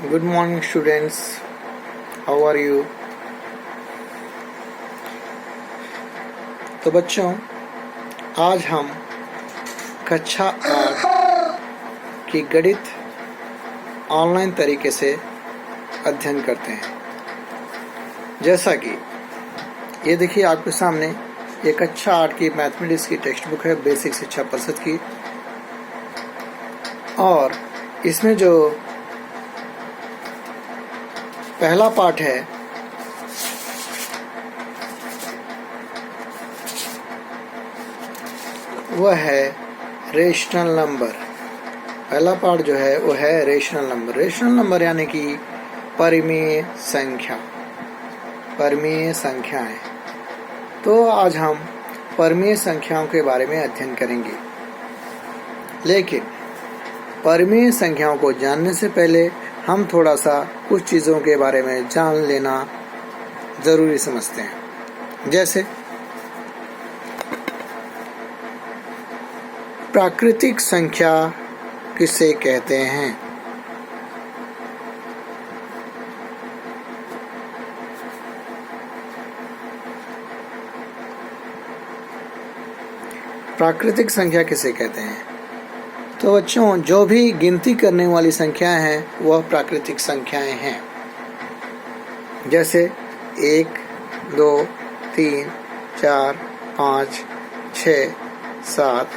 Good morning students, how are you? तो बच्चों, आज हम कक्षा 8 की गणित ऑनलाइन तरीके से अध्ययन करते हैं। जैसा कि ये देखिए आपके सामने ये कक्षा 8 की मैथमेटिक्स की टेक्स्ट बुक है, बेसिक शिक्षा परिषद की, और इसमें जो पहला पार्ट है वह है रेशनल नंबर। पहला पार्ट जो है वो है रेशनल नंबर। रेशनल नंबर यानी कि परिमेय संख्या, परिमेय संख्याएं। तो आज हम परिमेय संख्याओं के बारे में अध्ययन करेंगे, लेकिन परिमेय संख्याओं को जानने से पहले हम थोड़ा सा कुछ चीज़ों के बारे में जान लेना ज़रूरी समझते हैं। जैसे प्राकृतिक संख्या किसे कहते हैं? प्राकृतिक संख्या किसे कहते हैं? तो बच्चों, जो भी गिनती करने वाली संख्याएं हैं वह प्राकृतिक संख्याएं हैं। जैसे 1, 2, 3, 4, 5, 6, 7,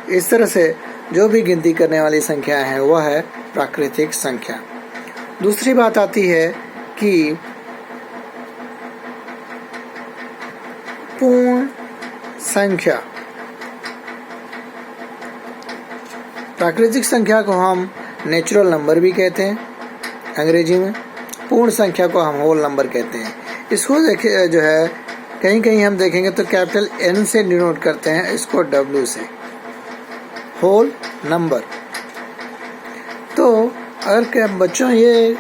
इस तरह से जो भी गिनती करने वाली संख्याएं हैं वह है प्राकृतिक संख्या। दूसरी बात आती है कि पूर्ण संख्या। प्राकृतिक संख्या को हम नेचुरल नंबर भी कहते हैं अंग्रेजी में। पूर्ण संख्या को हम होल नंबर कहते हैं। इसको देखिए, जो है कहीं कहीं हम देखेंगे तो कैपिटल N से डिनोट करते हैं, इसको W से, होल नंबर। तो अगर बच्चों ये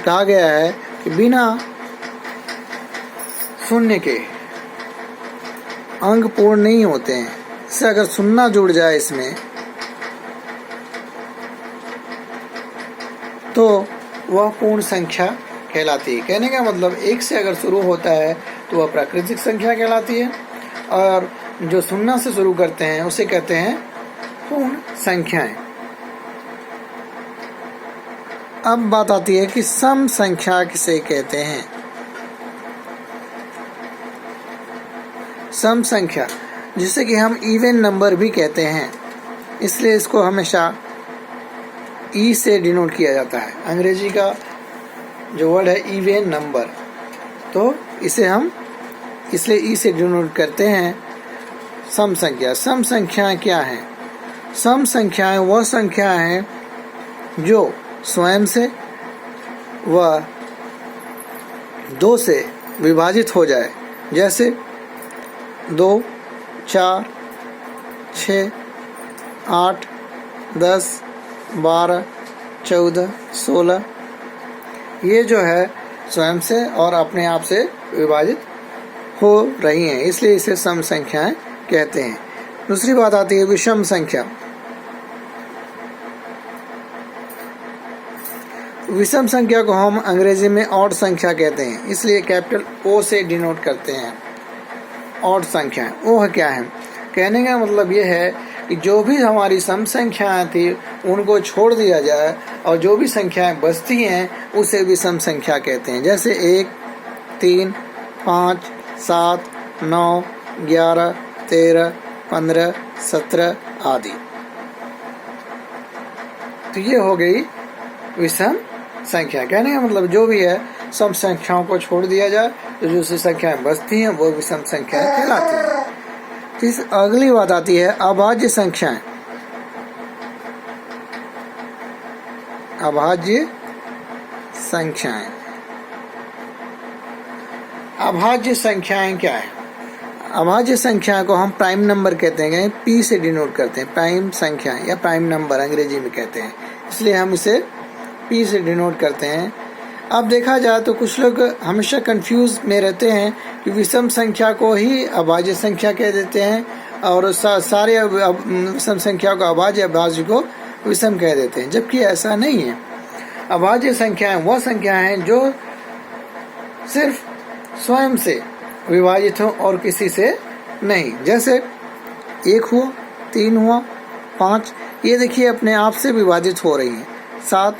कहा गया है कि बिना शून्य के अंक पूर्ण नहीं होते हैं, इससे अगर शून्य जुड़ जाए इसमें तो वह पूर्ण संख्या कहलाती है। कहने का मतलब 1 से अगर शुरू होता है तो वह प्राकृतिक संख्या कहलाती है, और जो शून्य से शुरू करते हैं उसे कहते हैं पूर्ण संख्याएं। अब बात आती है कि सम संख्या किसे कहते हैं? सम संख्या, जिसे कि हम इवन नंबर भी कहते हैं, इसलिए इसको हमेशा ई से डिनोट किया जाता है। अंग्रेजी का जो वर्ड है इवन नंबर, तो इसे हम इसलिए ई से डिनोट करते हैं सम संख्या। सम संख्याएं क्या हैं? सम संख्याएं वह संख्याएं हैं जो स्वयं से व 2 से विभाजित हो जाए। जैसे 2, 4, 6, 8, 10, 12, 14, 16, ये जो है स्वयं से और अपने आप से विभाजित हो रही हैं, इसलिए इसे सम संख्याएं कहते हैं। दूसरी बात आती है विषम संख्या। विषम संख्या को हम अंग्रेजी में ऑड संख्या कहते हैं, इसलिए कैपिटल O से डिनोट करते हैं ऑड संख्या। वो क्या है? कहने का मतलब ये है कि जो भी हमारी सम संख्याएं थी उनको छोड़ दिया जाए और जो भी संख्याएं बचती हैं उसे विषम संख्या कहते हैं। जैसे 1, 3, 5, 7, 9, 11, 13, 15, 17 आदि। तो ये हो गई विषम संख्या। कहने का मतलब जो भी है सम संख्याओं को छोड़ दिया जाए तो जो सी संख्याएं बचती हैं वो विषम संख्याएं कहलाती हैं। इस अगली बात आती है अभाज्य संख्याएं। अभाज्य संख्याएं। अभाज्य संख्याएं क्या है? अभाज्य संख्या को हम प्राइम नंबर कहते हैं, P से डिनोट करते हैं। प्राइम संख्या या प्राइम नंबर अंग्रेजी में कहते हैं, इसलिए हम इसे P से डिनोट करते हैं। अब देखा जाए तो कुछ लोग हमेशा कंफ्यूज में रहते हैं कि विषम संख्या को ही अभाज्य संख्या कह देते हैं और सारे विषम संख्या को अभाज्य, अभाज्य को विषम कह देते हैं, जबकि ऐसा नहीं है। अभाज्य संख्याएं वह संख्याएं हैं जो सिर्फ स्वयं से विभाजित हो और किसी से नहीं। जैसे 1 हुआ, 3 हुआ, 5, ये देखिए अपने आप से विभाजित हो रही हैं। 7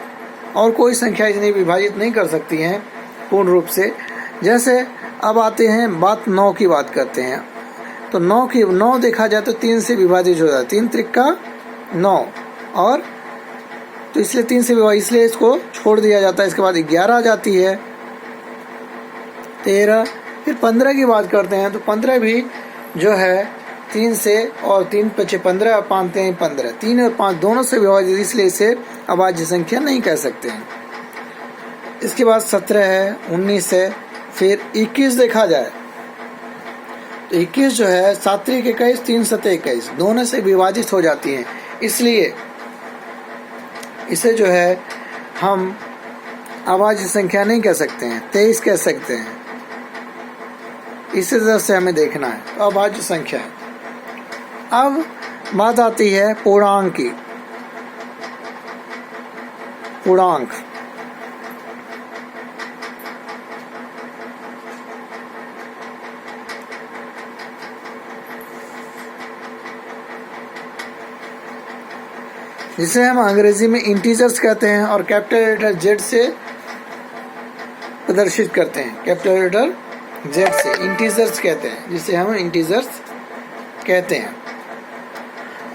और कोई संख्या इतनी विभाजित नहीं कर सकती हैं पूर्ण रूप से। जैसे अब आते हैं बात 9 की बात करते हैं, तो 9 देखा जाए तो 3 से विभाजित हो जाता है। 3 त्रिका 9 और तो इसलिए 3 से विभाजित, इसलिए इसको छोड़ दिया जाता है। इसके बाद 11 आ जाती है, 13, फिर 15 की बात करते हैं तो 15 भी जो है 3 से, और 3 × 15 और 5 × 15, 3 और 5 दोनों से विभाजित, इसलिए इसे अभाज्य संख्या नहीं कह सकते हैं। इसके बाद 17 है, 19 है, फिर 21 देखा जाए तो 21 जो है 7 × 21, 3 × 7 21 दोनों से विभाजित हो जाती हैं, इसलिए इसे जो है हम अभाज्य संख्या नहीं कह सकते हैं। 23 कह सकते हैं। इसी तरह से हमें देखना है तो अभाज्य संख्या है। अब बात आती है पूर्णांक की। पूर्णांक जिसे हम अंग्रेजी में इंटीजर्स कहते हैं और कैपिटल लेटर जेड से प्रदर्शित करते हैं। कैपिटल लेटर जेड से इंटीजर्स कहते हैं, जिसे हम इंटीजर्स कहते हैं।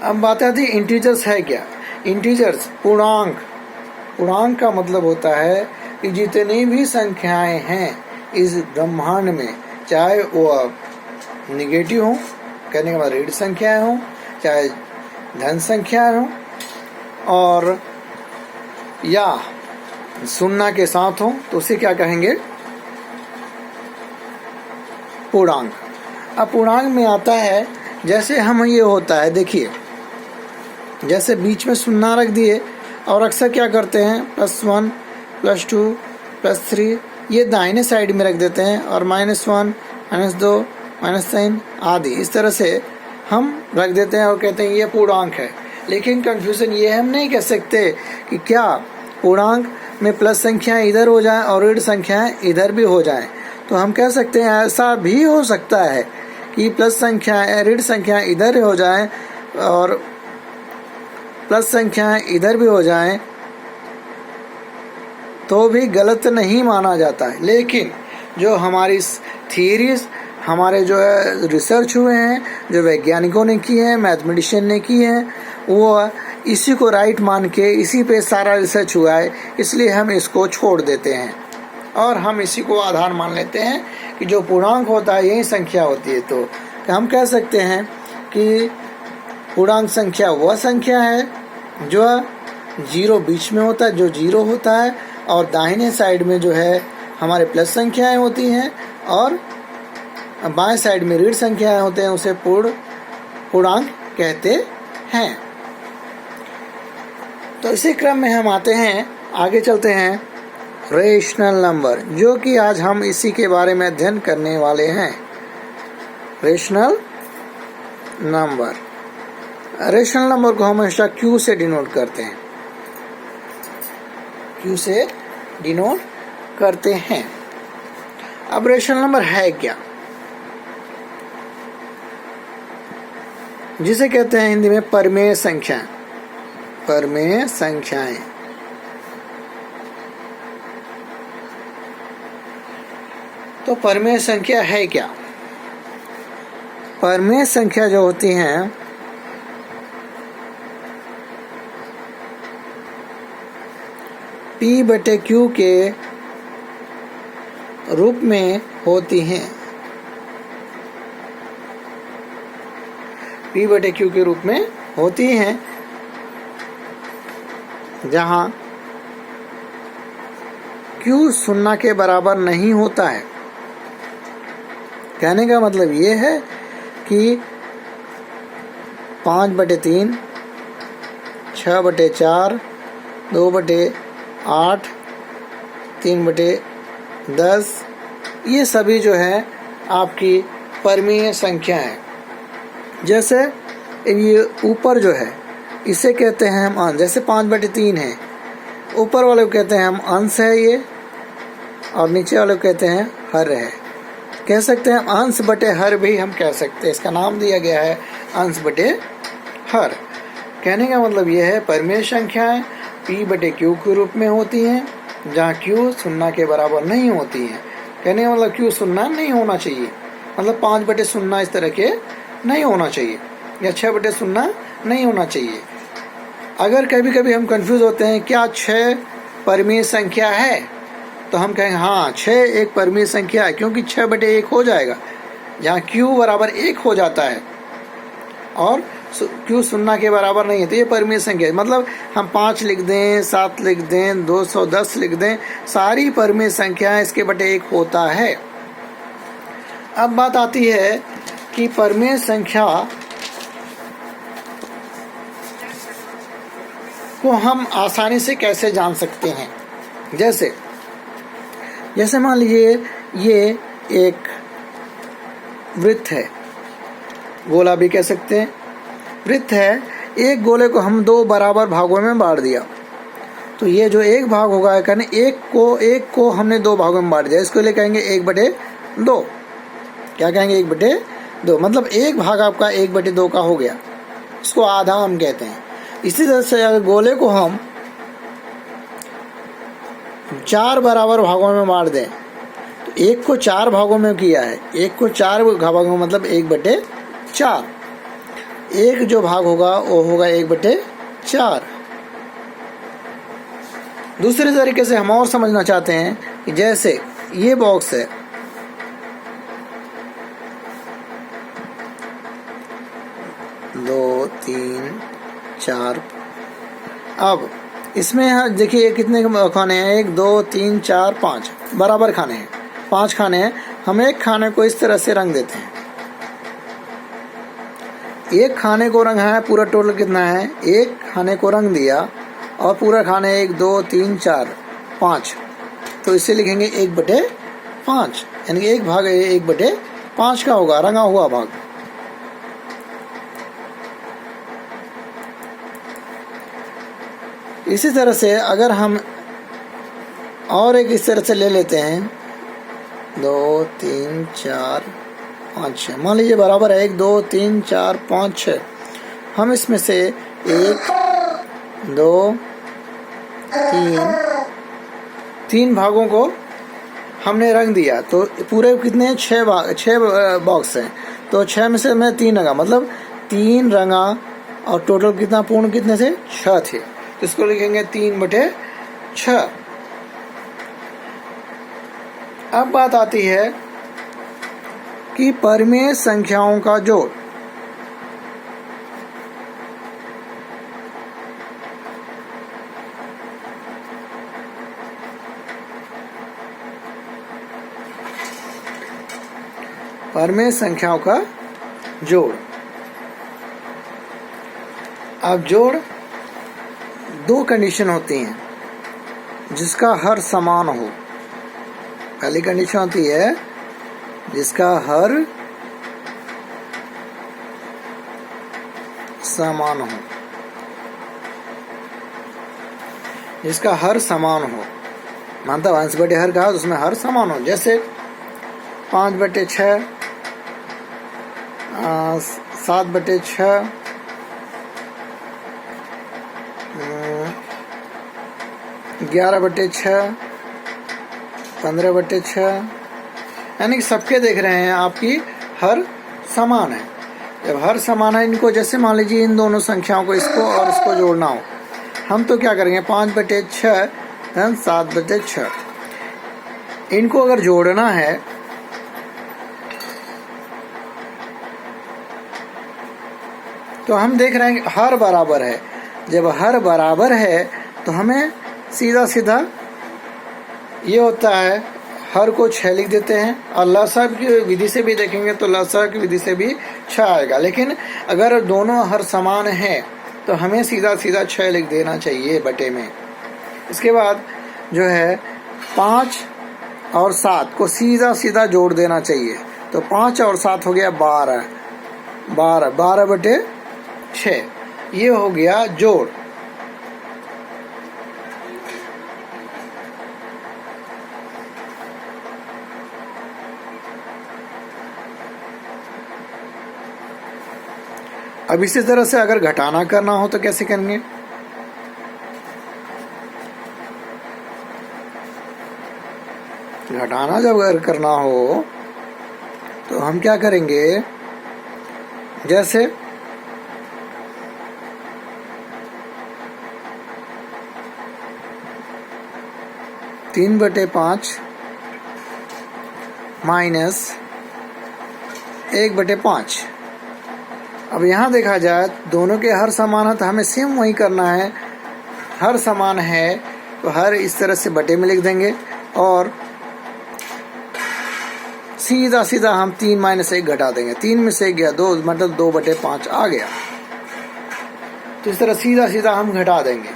अब बात आती है इंटीजर्स है क्या। इंटीजर्स पूर्णांक, पूर्णांक का मतलब होता है कि जितनी भी संख्याएं हैं इस ब्रह्मांड में, चाहे वो निगेटिव हो, कहने का मतलब ऋण संख्याएं हो, चाहे धन संख्याएं हो, और या शून्य के साथ हो, तो उसे क्या कहेंगे, पूर्णांक। अब पूर्णांक में आता है जैसे हम ये होता है, देखिए जैसे बीच में शून्य रख दिए और अक्सर क्या करते हैं +1 +2 +3 ये दाहिने साइड में रख देते हैं, और -1 -2 -3 आदि इस तरह से हम रख देते हैं और कहते हैं ये पूर्णांक है। लेकिन कंफ्यूजन ये हम नहीं कह सकते कि क्या पूर्णांक में प्लस संख्याएं इधर हो जाएं और ऋण संख्याएं इधर भी हो जाएं। तो हम कह सकते हैं ऐसा भी हो सकता है कि प्लस संख्याएं ऋण संख्याएं इधर हो जाएं और प्लस संख्याएं इधर भी हो जाएं, तो भी गलत नहीं माना जाता है। लेकिन जो हमारी थियरीज, हमारे जो है रिसर्च हुए हैं, जो वैज्ञानिकों ने की है, मैथमेटिशियन ने की है, वो इसी को राइट मान के इसी पे सारा रिसर्च हुआ है, इसलिए हम इसको छोड़ देते हैं और हम इसी को आधार मान लेते हैं कि जो पूर्णांक होता है यही संख्या होती है। तो हम कह सकते हैं कि पूर्णांक संख्या वह संख्या है जो 0 बीच में होता है, जो 0 होता है, और दाहिने साइड में जो है हमारे प्लस संख्याएं होती हैं और बाएं साइड में ऋण संख्याएं होते हैं, उसे पूर्णांक कहते हैं। तो इसी क्रम में हम आते हैं, आगे चलते हैं रेशनल नंबर, जो कि आज हम इसी के बारे में अध्ययन करने वाले हैं। रेशनल नंबर, रेशनल नंबर को हम हमेशा Q से डिनोट करते हैं, Q से डिनोट करते हैं। अब रेशनल नंबर है क्या, जिसे कहते हैं हिंदी में परमेय संख्या। परमेय संख्याएं, तो परमेय संख्या है क्या। परमेय संख्या जो होती हैं P/Q के रूप में होती हैं। P/Q के रूप में होती हैं, जहां Q 0 के बराबर नहीं होता है। कहने का मतलब ये है कि 5/3, 6/4, 2/8, 3/10 ये सभी जो है आपकी परमीय संख्या है। जैसे ये ऊपर जो है इसे कहते हैं हम अंश, जैसे 5/3 है, ऊपर वाले को कहते हैं हम अंश है ये, और नीचे वाले को कहते हैं हर है। कह सकते हैं अंश बटे हर भी हम कह सकते हैं, इसका नाम दिया गया है अंश बटे हर। कहने का मतलब यह है परिमेय संख्याएं p बटे q के रूप में होती हैं, जहाँ q शून्य के बराबर नहीं होती हैं। कहने का मतलब q शून्य नहीं होना चाहिए, मतलब 5 बटे शून्य इस तरह के नहीं होना चाहिए, या 6 बटे शून्य नहीं होना चाहिए। अगर कभी कभी हम कंफ्यूज होते हैं क्या 6 परिमेय संख्या है, तो हम कहेंगे हाँ 6 एक परिमेय संख्या है, क्योंकि 6 बटे 1 हो जाएगा, जहाँ q बराबर 1 हो जाता है और q शून्य के बराबर नहीं है, तो ये परिमेय संख्या है। मतलब हम 5 लिख दें, 7 लिख दें, 210 लिख दें, सारी परिमेय संख्याएं इसके बटे 1 होता है। अब बात आती है कि परिमेय संख्या को हम आसानी से कैसे जान सकते हैं। जैसे मान लीजिए ये एक वृत्त है, गोला भी कह सकते हैं, वृत्त है। एक गोले को हम 2 बराबर भागों में बांट दिया, तो ये जो एक भाग होगा, कहने एक को हमने 2 भागों में बांट दिया, इसको लिए कहेंगे 1/2। क्या कहेंगे 1/2, मतलब एक भाग आपका 1/2 का हो गया, इसको आधा हम कहते हैं। इसी तरह से अगर गोले को हम 4 बराबर भागों में बांट दें, तो एक को 4 भागों में किया है, एक को 4 भागों में मतलब 1/4। एक जो भाग होगा वो होगा 1/4। दूसरे तरीके से हम और समझना चाहते हैं कि जैसे ये बॉक्स है, दो, 3, 4। अब इसमें देखिए कितने खाने हैं, 1, 2, 3, 4, 5 बराबर खाने हैं, 5 खाने हैं। हम एक खाने को इस तरह से रंग देते हैं, एक खाने को रंग है, पूरा टोटल कितना है, एक खाने को रंग दिया और पूरा खाने 1, 2, 3, 4, 5, तो इसे लिखेंगे 1/5, यानी एक भाग 1/5 का होगा, रंगा हुआ भाग। इसी तरह से अगर हम और एक इस तरह से ले लेते हैं, 2, 3, 4, 5, 6, मान लीजिए बराबर है 1, 2, 3, 4, 5, 6। हम इसमें से 1, 2, 3 भागों को हमने रंग दिया, तो पूरे कितने 6 बॉक्स हैं, तो 6 में से मैं 3 रंगा, मतलब 3 रंगा, और टोटल कितना पूर्ण कितने से 6 थे, तो इसको लिखेंगे 3/6। अब बात आती है कि परिमेय संख्याओं का जोड़। परिमेय संख्याओं का जोड़। अब जोड़ 2 कंडीशन होती हैं, जिसका हर समान हो। पहली कंडीशन होती है जिसका हर समान हो, जिसका हर समान हो, मानता अंश बटे हर कहा तो उसमें हर समान हो। जैसे 5/6, 7/6, 11/6, 15/6, यानी कि सबके देख रहे हैं आपकी हर समान है। जब हर समान है, इनको जैसे मान लीजिए इन दोनों संख्याओं को, इसको और इसको जोड़ना हो, हम तो क्या करेंगे 5/6 एंड 7/6, इनको अगर जोड़ना है तो हम देख रहे हैं हर बराबर है। जब हर बराबर है तो हमें सीधा सीधा ये होता है, हर को 6 लिख देते हैं, और लसा की विधि से भी देखेंगे तो लसा की विधि से भी 6 आएगा। लेकिन अगर दोनों हर समान हैं तो हमें सीधा सीधा 6 लिख देना चाहिए बटे में। इसके बाद जो है 5 और 7 को सीधा सीधा जोड़ देना चाहिए, तो 5 और 7 हो गया 12/6, ये हो गया जोड़। अब इसी तरह से अगर घटाना करना हो तो कैसे करेंगे? घटाना जब अगर करना हो तो हम क्या करेंगे, जैसे 3/5 माइनस 1/5। अब यहाँ देखा जाए दोनों के हर समान है तो हमें सेम वही करना है। हर समान है तो हर इस तरह से बटे में लिख देंगे और सीधा सीधा हम 3 - 1 घटा देंगे। 3 में से 1 गया 2, मतलब 2/5 आ गया। तो इस तरह सीधा सीधा हम घटा देंगे।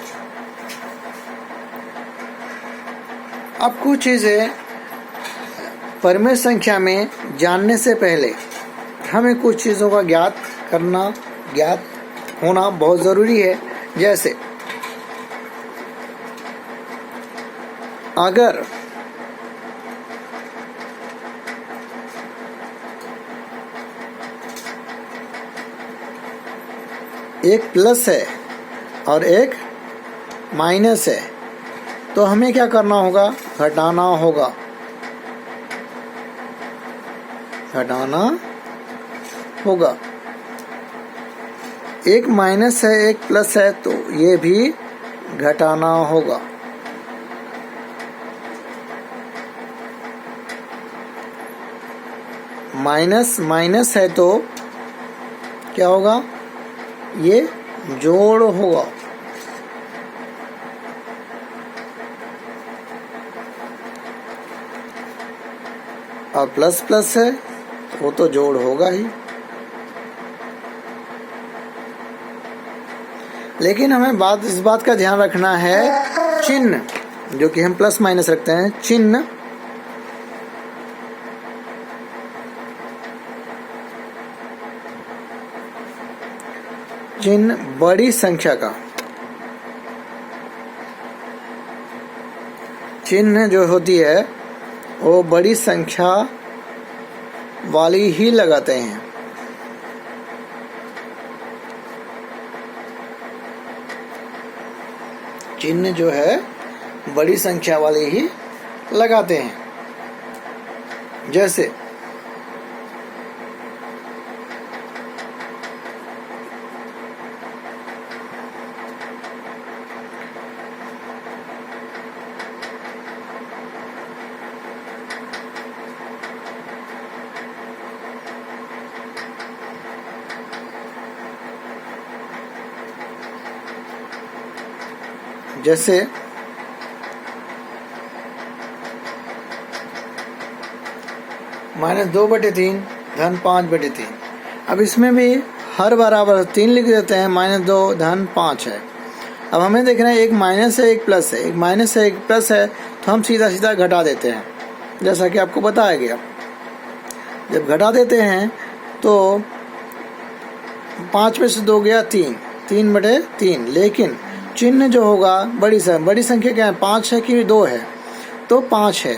अब कुछ चीज़ें परिमेय संख्या में जानने से पहले हमें कुछ चीज़ों का ज्ञात होना बहुत ज़रूरी है। जैसे अगर एक प्लस है और एक माइनस है तो हमें क्या करना होगा? घटाना होगा। एक माइनस है एक प्लस है तो ये भी घटाना होगा। माइनस माइनस है तो क्या होगा? ये जोड़ होगा। और प्लस प्लस है तो वो तो जोड़ होगा ही। लेकिन हमें इस बात का ध्यान रखना है, चिन्ह जो कि हम प्लस माइनस रखते हैं, चिन्ह बड़ी संख्या का, चिन्ह जो होती है वो बड़ी संख्या वाली ही लगाते हैं। चिन्ह जो है बड़ी संख्या वाली ही लगाते हैं। जैसे -2/3 धन 5/3। अब इसमें भी हर बराबर 3 लिख देते हैं। -2 धन 5 है। अब हमें देखना है एक माइनस है एक प्लस है, एक माइनस है एक प्लस है तो हम सीधा सीधा घटा देते हैं, जैसा कि आपको बताया गया। जब घटा देते हैं तो 5 में से 2 गया 3, 3/3। लेकिन चिन्ह जो होगा बड़ी संख्या क्या है? 5 है कि 2 है? तो 5 है।